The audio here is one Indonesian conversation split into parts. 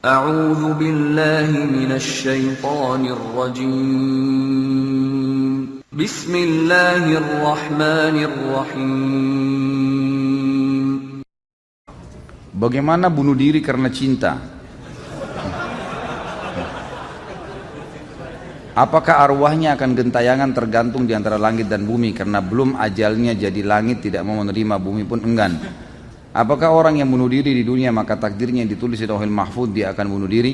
أعوذ بالله من الشيطان الرجيم بسم الله الرحمن الرحيم. Bagaimana bunuh diri karena cinta? Apakah arwahnya akan gentayangan tergantung di antara langit dan bumi karena belum ajalnya jadi langit tidak mau menerima, bumi pun enggan? Apakah orang yang bunuh diri di dunia maka takdirnya yang ditulis di Lauhul Mahfuz dia akan bunuh diri?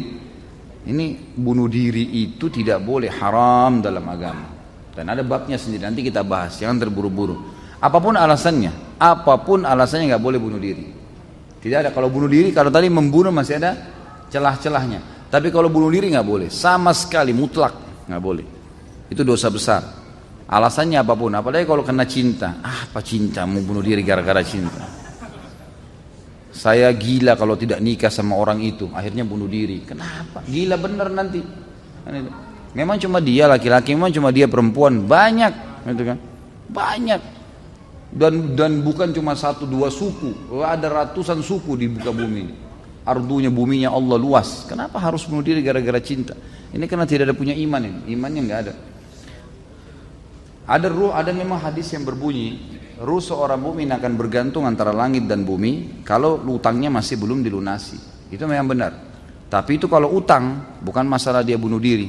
Ini bunuh diri itu tidak boleh, haram dalam agama. Dan ada babnya sendiri, nanti kita bahas, jangan terburu-buru. Apapun alasannya nggak boleh bunuh diri. Tidak ada, kalau bunuh diri, kalau tadi membunuh masih ada celah-celahnya. Tapi kalau bunuh diri nggak boleh, sama sekali mutlak nggak boleh. Itu dosa besar. Alasannya apapun, apalagi kalau kena cinta. Apa cinta, mau bunuh diri gara-gara cinta? Saya gila kalau tidak nikah sama orang itu, akhirnya bunuh diri. Kenapa? Gila bener nanti. Memang cuma dia laki-laki, memang cuma dia perempuan, banyak, gitu kan? Banyak. Dan bukan cuma satu dua suku, ada ratusan suku di muka bumi. Ardunya buminya Allah luas. Kenapa harus bunuh diri gara-gara cinta? Ini karena tidak ada punya iman ini. Imannya nggak ada. Ada memang hadis yang berbunyi, ruh seorang mukmin akan bergantung antara langit dan bumi kalau utangnya masih belum dilunasi. Itu memang benar. Tapi itu kalau utang, bukan masalah dia bunuh diri.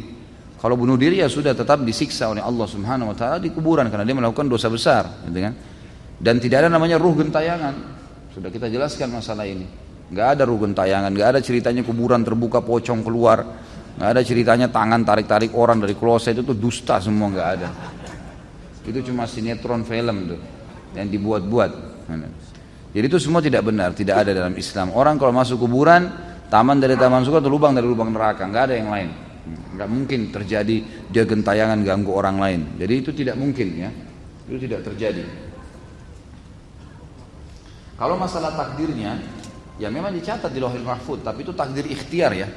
Kalau bunuh diri ya sudah tetap disiksa oleh Allah Subhanahu wa taala di kuburan karena dia melakukan dosa besar, gitu kan? Dan tidak ada namanya ruh gentayangan. Sudah kita jelaskan masalah ini. Nggak ada ruh gentayangan, nggak ada ceritanya kuburan terbuka pocong keluar, nggak ada ceritanya tangan tarik-tarik orang dari kloset, itu dusta semua, nggak ada. Itu cuma sinetron film tuh yang dibuat-buat. Jadi itu semua tidak benar, tidak ada dalam Islam. Orang kalau masuk kuburan, taman dari taman surga atau lubang dari lubang neraka, nggak ada yang lain. Nggak mungkin terjadi dia gentayangan ganggu orang lain. Jadi itu tidak mungkin ya, itu tidak terjadi. Kalau masalah takdirnya, ya memang dicatat di Lauhul Mahfuz, tapi itu takdir ikhtiar ya.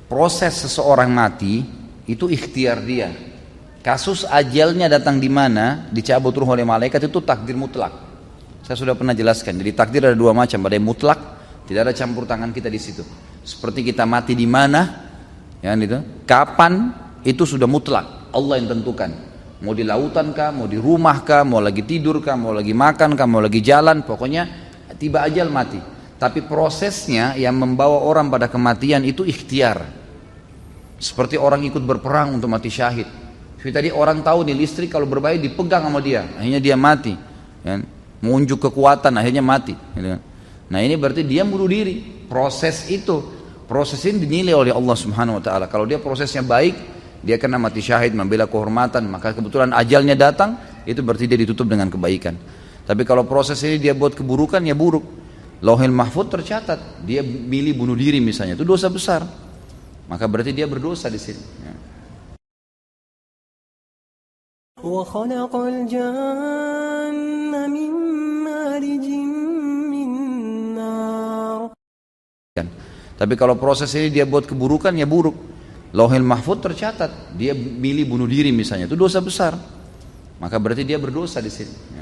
Proses seseorang mati itu ikhtiar dia. Kasus ajalnya datang di mana, dicabut ruh oleh malaikat, itu takdir mutlak. Saya sudah pernah jelaskan. Jadi takdir ada dua macam, ada yang mutlak, tidak ada campur tangan kita di situ. Seperti kita mati di mana, ya gitu. Kapan, itu sudah mutlak. Allah yang tentukan. Mau di lautan kah, mau di rumah kah, mau lagi tidur kah, mau lagi makan kah, mau lagi jalan, pokoknya tiba ajal mati. Tapi prosesnya yang membawa orang pada kematian itu ikhtiar. Seperti orang ikut berperang untuk mati syahid. Jadi tadi orang tahu nih listrik kalau berbahaya dipegang sama dia, akhirnya dia mati. Ya. Mengunjuk kekuatan, akhirnya mati. Nah ini berarti dia bunuh diri. Proses ini dinilai oleh Allah Subhanahu Wa Taala. Kalau dia prosesnya baik, dia kena mati syahid, membela kehormatan, maka kebetulan ajalnya datang, itu berarti dia ditutup dengan kebaikan. Tapi kalau proses ini dia buat keburukan, ya buruk. Lauhul Mahfuz tercatat, dia milih bunuh diri misalnya, itu dosa besar. Maka berarti dia berdosa di sini. Ya. وخلق الجن من مارج من نار. Tapi kalau proses ini dia buat keburukan, ya buruk. Lauhul Mahfuz tercatat, dia milih bunuh diri misalnya, itu dosa besar. Maka berarti dia berdosa di sini.